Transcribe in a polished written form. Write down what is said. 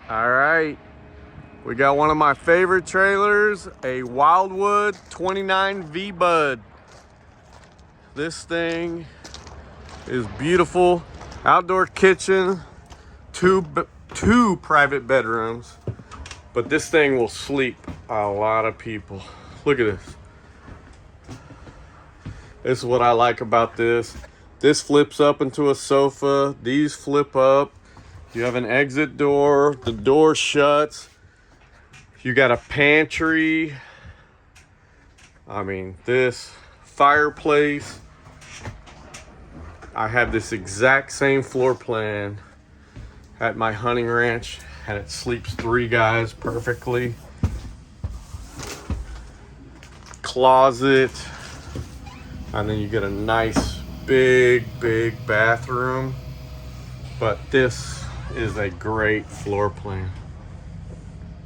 All right, we got one of my favorite trailers, a Wildwood 29 V-Bud. This thing is beautiful. Outdoor kitchen, two private bedrooms, but this thing will sleep a lot of people. Look at this. This is what I like about this. This flips up into a sofa. These flip up. You have an exit door. The door shuts. You got a pantry. I mean, this fireplace. I have this exact same floor plan at my hunting ranch, and it sleeps 3 guys perfectly. Closet. And then you get a nice big bathroom. But this is a great floor plan.